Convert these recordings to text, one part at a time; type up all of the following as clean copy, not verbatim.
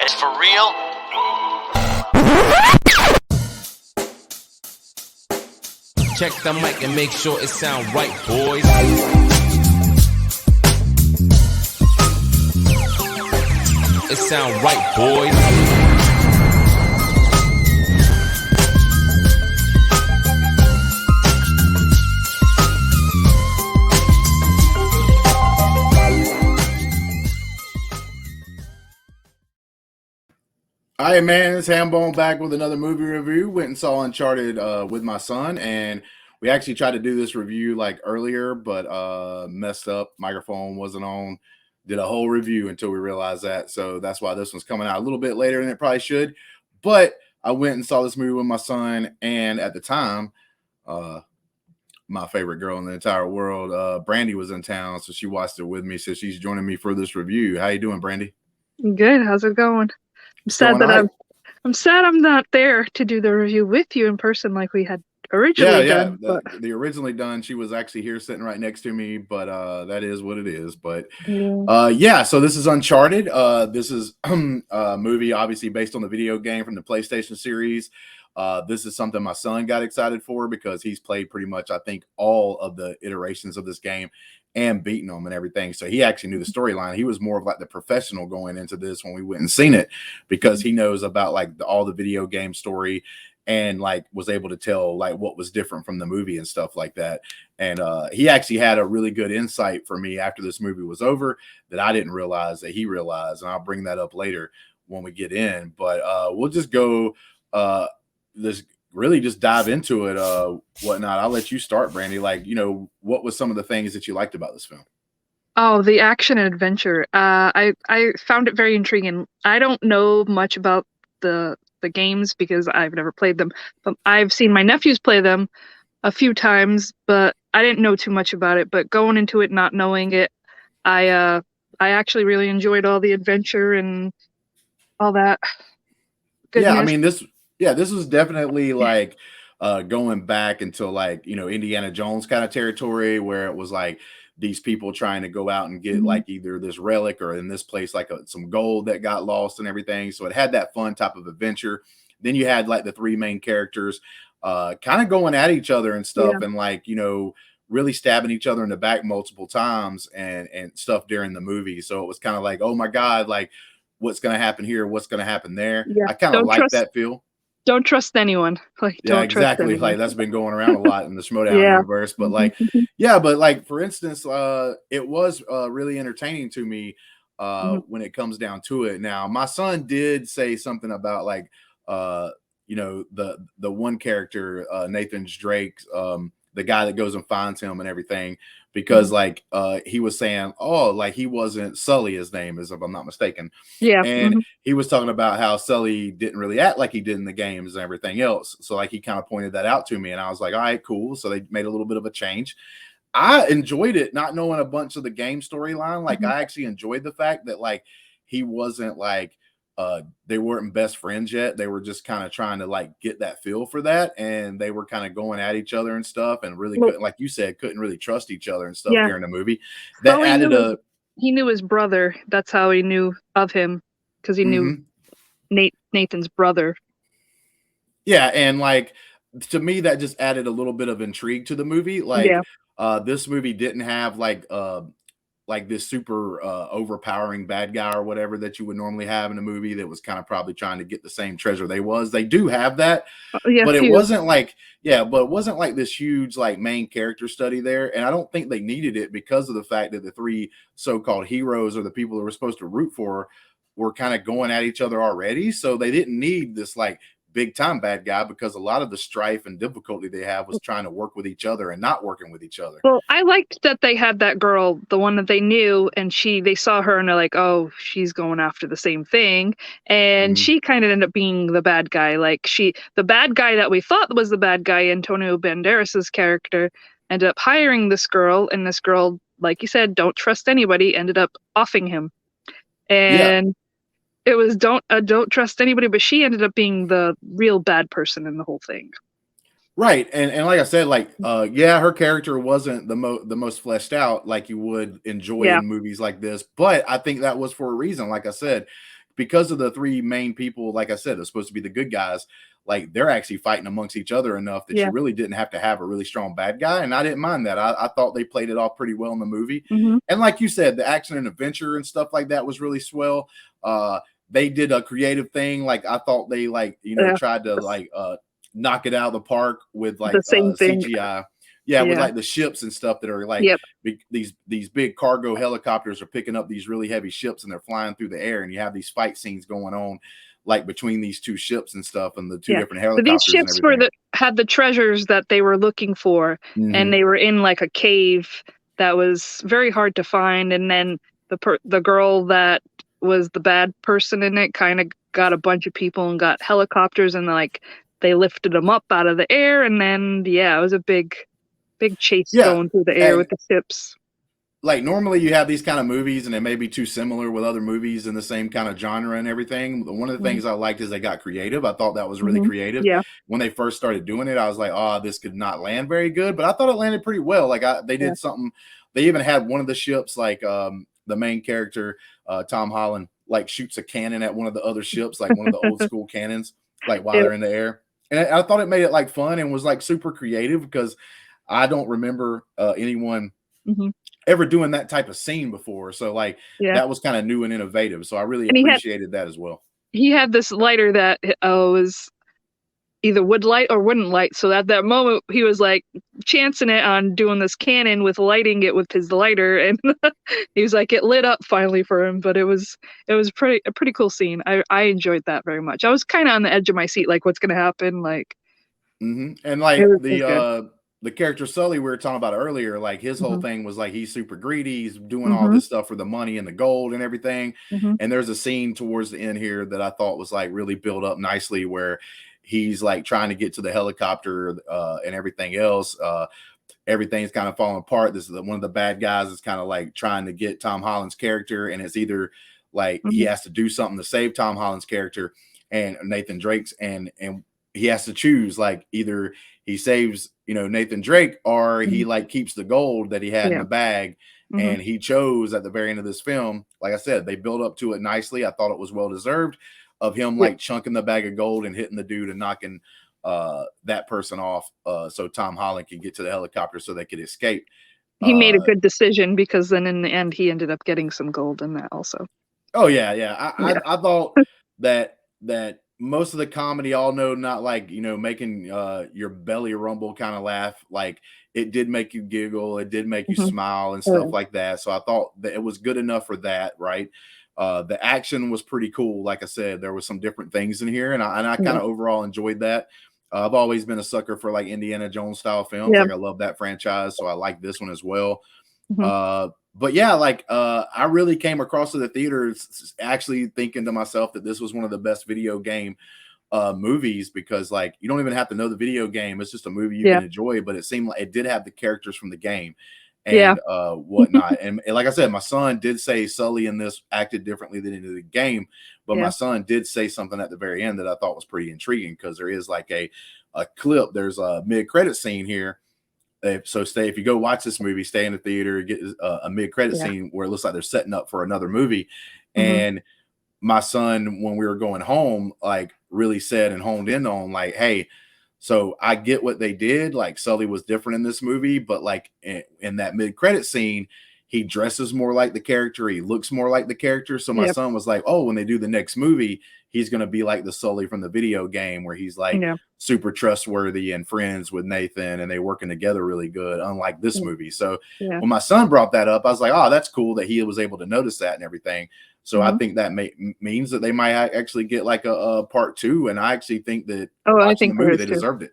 It's for real? Check the mic and make sure it sound right, boys. It sound right, boys. All right, man, it's Hambone back with another movie review. Went and saw Uncharted with my son, and we actually tried to do this review like earlier, but messed up. Microphone wasn't on. Did a whole review until we realized that. So that's why this one's coming out a little bit later than it probably should. But I went and saw this movie with my son, and at the time, my favorite girl in the entire world, Brandi, was in town, so she watched it with me. So she's joining me for this review. How you doing, Brandi? Good. How's it going? I'm sad that I'm sad I'm not there to do the review with you in person like we had originally done. The originally done. She was actually here sitting right next to me, but that is what it is. But so this is Uncharted. This is a movie obviously based on the video game from the PlayStation series. This is something my son got excited for because he's played pretty much, I think, all of the iterations of this game and beaten them and everything. So he actually knew the storyline. He was more of like the professional going into this when we went and seen it, because he knows about like all the video game story and like was able to tell like what was different from the movie and stuff like that. And he actually had a really good insight for me after this movie was over that I didn't realize that he realized. And I'll bring that up later when we get in, but we'll just go really just dive into it, whatnot. I'll let you start, Brandi. Like, what was some of the things that you liked about this film? Oh, the action and adventure. I found it very intriguing. I don't know much about the games because I've never played them. But I've seen my nephews play them a few times, but I didn't know too much about it. But going into it not knowing it, I actually really enjoyed all the adventure and all that. Goodness. Yeah, I mean this was definitely like going back into like, Indiana Jones kind of territory, where it was like these people trying to go out and get like either this relic or in this place like some gold that got lost and everything. So it had that fun type of adventure. Then you had like the three main characters kind of going at each other and stuff, and like, really stabbing each other in the back multiple times and stuff during the movie. So it was kind of like, oh my God, like what's going to happen here? What's going to happen there? I kind of like that feel. Don't trust anyone. Like, yeah, exactly. Like that's been going around a lot in the Schmodown universe. But like, but like for instance, it was really entertaining to me when it comes down to it. Now, my son did say something about like the one character, Nathan Drake, the guy that goes and finds him and everything, because like he was saying, oh, like he wasn't Sully, his name is, if I'm not mistaken. Yeah. And he was talking about how Sully didn't really act like he did in the games and everything else. So like he kind of pointed that out to me, and I was like, all right, cool. So they made a little bit of a change. I enjoyed it, not knowing a bunch of the game storyline. Like I actually enjoyed the fact that like he wasn't like they weren't best friends yet. They were just kind of trying to like get that feel for that, and they were kind of going at each other and stuff, and really couldn't, like you said, couldn't really trust each other and stuff during the movie. That added he knew his brother. That's how he knew of him, because he knew Nathan's brother. Yeah, and like to me that just added a little bit of intrigue to the movie. Like this movie didn't have like this super overpowering bad guy or whatever that you would normally have in a movie that was kind of probably trying to get the same treasure they do have that, but it wasn't like this huge like main character study there. And I don't think they needed it because of the fact that the three so-called heroes, or the people that we're supposed to root for, were kind of going at each other already. So they didn't need this like big time bad guy, because a lot of the strife and difficulty they have was trying to work with each other and not working with each other. Well, I liked that they had that girl, the one that they knew, and they saw her and they're like, oh, she's going after the same thing. And she kind of ended up being the bad guy. Like the bad guy that we thought was the bad guy, Antonio Banderas's character, ended up hiring this girl, and this girl, like you said, don't trust anybody, ended up offing him. And it was don't trust anybody, but she ended up being the real bad person in the whole thing. Right. And like I said, like her character wasn't the most fleshed out like you would enjoy in movies like this, but I think that was for a reason. Like I said, because of the three main people, like I said, they're supposed to be the good guys. Like they're actually fighting amongst each other enough that you really didn't have to have a really strong bad guy. And I didn't mind that. I thought they played it off pretty well in the movie. And like you said, the action and adventure and stuff like that was really swell. They did a creative thing. Like I thought they tried to knock it out of the park with like the same thing. CGI. Yeah, with like the ships and stuff that are like these big cargo helicopters are picking up these really heavy ships and they're flying through the air, and you have these fight scenes going on like between these two ships and stuff and the two different helicopters. But these ships had the treasures that they were looking for, and they were in like a cave that was very hard to find. And then the girl that was the bad person in it kind of got a bunch of people and got helicopters, and like they lifted them up out of the air, and then it was a big chase going through the air with the ships. Like normally you have these kind of movies and they may be too similar with other movies in the same kind of genre and everything. One of the things I liked is they got creative. I thought that was really creative. When they first started doing it, I was like, oh, this could not land very good, but I thought it landed pretty well. Like they did something. They even had one of the ships, like the main character, Tom Holland, like shoots a cannon at one of the other ships, like one of the old school cannons, like while they're in the air. And I thought it made it like fun and was like super creative, because I don't remember anyone ever doing that type of scene before. So like that was kind of new and innovative. So I really appreciated that as well. He had this lighter that was either would light or wouldn't light. So at that moment he was like chancing it on doing this cannon with lighting it with his lighter, and he was like, it lit up finally for him. But it was a pretty cool scene. I enjoyed that very much. I was kind of on the edge of my seat, like what's gonna happen, like. And like the character Sully we were talking about earlier, like his whole thing was like he's super greedy, he's doing all this stuff for the money and the gold and everything. And there's a scene towards the end here that I thought was like really built up nicely, where he's like trying to get to the helicopter and everything else. Everything's kind of falling apart. This is one of the bad guys is kind of like trying to get Tom Holland's character, and it's either like he has to do something to save Tom Holland's character and Nathan Drake's, and he has to choose, like either he saves Nathan Drake, or he like keeps the gold that he had in the bag. And he chose at the very end of this film, like I said, they built up to it nicely. I thought it was well deserved of him like chunking the bag of gold and hitting the dude and knocking that person off, so Tom Holland could get to the helicopter so they could escape. He made a good decision, because then in the end he ended up getting some gold in that also. Oh yeah. I thought that most of the comedy, all know, not like making your belly rumble kind of laugh, like it did make you giggle, it did make you smile and stuff like that. So I thought that it was good enough for that, right? The action was pretty cool. Like I said, there was some different things in here, and I kind of overall enjoyed that. I've always been a sucker for like Indiana Jones style films. Like I love that franchise, so I like this one as well. But yeah, like I really came across to the theater actually thinking to myself that this was one of the best video game movies, because like you don't even have to know the video game. It's just a movie you can enjoy, but it seemed like it did have the characters from the game and whatnot. And like I said, my son did say Sully in this acted differently than in the game, but my son did say something at the very end that I thought was pretty intriguing, because there is like a clip. There's a mid-credit scene here. So if you go watch this movie, stay in the theater, get a mid-credit scene where it looks like they're setting up for another movie. And my son, when we were going home, like really said and honed in on like, hey, so I get what they did. Like Sully was different in this movie, but like in that mid-credit scene, he dresses more like the character. He looks more like the character. So my son was like, oh, when they do the next movie, he's going to be like the Sully from the video game, where he's like super trustworthy and friends with Nathan, and they working together really good, unlike this movie. So when my son brought that up, I was like, oh, that's cool that he was able to notice that and everything. So I think that means that they might actually get like a part 2. And I actually think that I think the movie, they deserved it.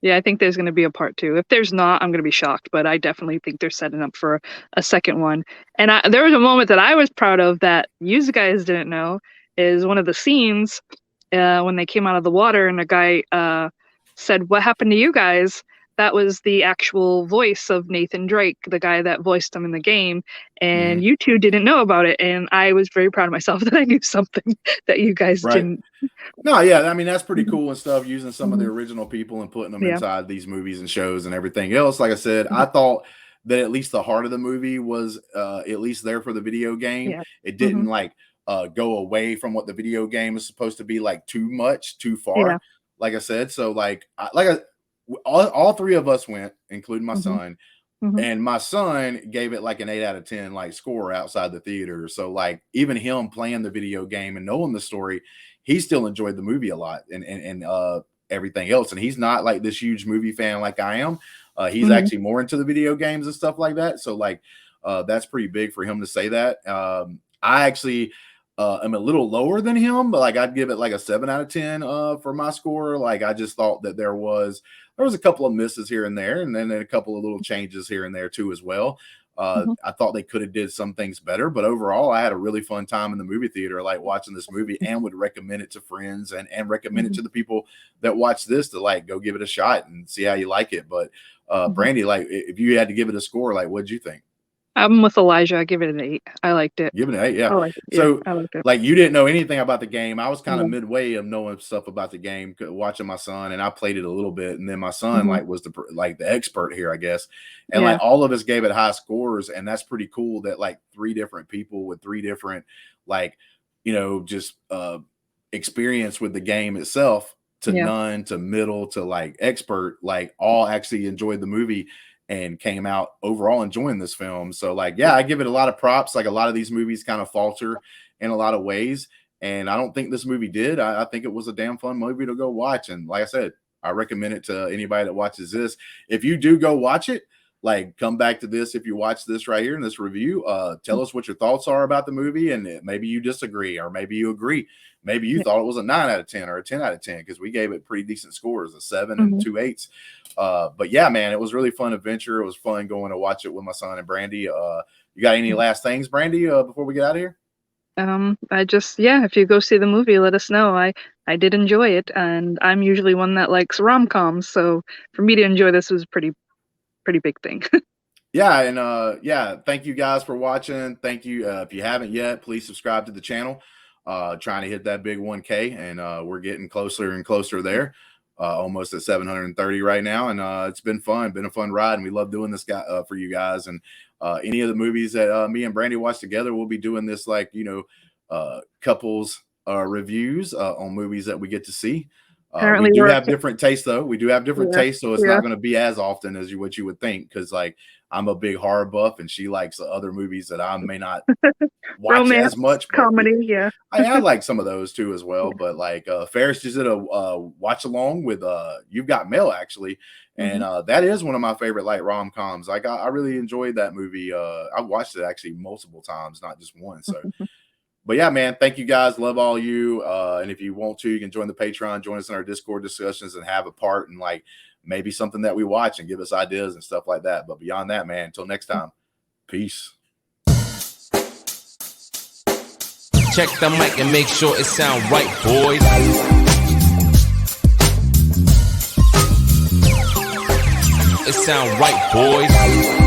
Yeah, I think there's going to be a part 2. If there's not, I'm going to be shocked, but I definitely think they're setting up for a second one. And there was a moment that I was proud of that you guys didn't know, is one of the scenes when they came out of the water and a guy said, "What happened to you guys?" That was the actual voice of Nathan Drake, the guy that voiced him in the game. And you two didn't know about it. And I was very proud of myself that I knew something that you guys didn't. No, yeah, I mean, that's pretty cool and stuff, using some of the original people and putting them inside these movies and shows and everything else. Like I said, I thought that at least the heart of the movie was at least there for the video game. It didn't like go away from what the video game is supposed to be, like too much, too far. Yeah. Like I said, so like all three of us went, including my son. And my son gave it like an 8 out of 10 like score outside the theater. So like even him playing the video game and knowing the story, he still enjoyed the movie a lot and everything else. And he's not like this huge movie fan like I am. He's actually more into the video games and stuff like that. So like that's pretty big for him to say that. I actually am a little lower than him, but like I'd give it like a 7 out of 10 for my score. Like I just thought that there was a couple of misses here and there, and then a couple of little changes here and there too as well. I thought they could have did some things better, but overall I had a really fun time in the movie theater, like watching this movie, and would recommend it to friends and recommend it to the people that watch this to like go give it a shot and see how you like it. But Brandi, like if you had to give it a score, like what'd you think? I'm with Elijah. I give it an 8. I liked it. Give it an 8, yeah. I liked it. So I liked it. like you didn't know anything about the game. I was kind of midway of knowing stuff about the game, watching my son, and I played it a little bit, and then my son like was the expert here, I guess. And like all of us gave it high scores, and that's pretty cool that like 3 different people with 3 different like, you know, just experience with the game itself, to none, to middle, to like expert, like all actually enjoyed the movie and came out overall enjoying this film. So like, yeah, I give it a lot of props. Like a lot of these movies kind of falter in a lot of ways, and I don't think this movie did. I think it was a damn fun movie to go watch. And like I said, I recommend it to anybody that watches this. If you do go watch it, like come back to this. If you watch this right here in this review, tell us what your thoughts are about the movie, and maybe you disagree, or maybe you agree. Maybe you thought it was a 9 out of 10 or a 10 out of 10, because we gave it pretty decent scores, a 7 and 2 8s. But yeah, man, it was really fun adventure. It was fun going to watch it with my son and Brandi. You got any last things, Brandi, before we get out of here? I just, if you go see the movie, let us know. I did enjoy it, and I'm usually one that likes rom-coms, so for me to enjoy this was pretty big thing. Yeah, and thank you guys for watching. Thank you. If you haven't yet, please subscribe to the channel. Trying to hit that big 1K, and we're getting closer and closer there. Almost at 730 right now, and it's been a fun ride, and we love doing this for you guys. And any of the movies that me and Brandi watch together, we'll be doing this like, you know, couples reviews on movies that we get to see. We do have different tastes, though. We do have different tastes, so it's not going to be as often as what you would think, because like I'm a big horror buff, and she likes other movies that I may not watch romance, as much. Comedy, I like some of those too as well. But like Ferris just did a watch along with You've Got Mail, actually, and that is one of my favorite like rom-coms. Like I really enjoyed that movie. I watched it actually multiple times, not just once. So. But yeah, man, thank you guys. Love all you. And if you want to, you can join the Patreon, join us in our Discord discussions, and have a part in like maybe something that we watch, and give us ideas and stuff like that. But beyond that, man, until next time, peace. Check the mic and make sure it sound right, boys. It sound right, boys.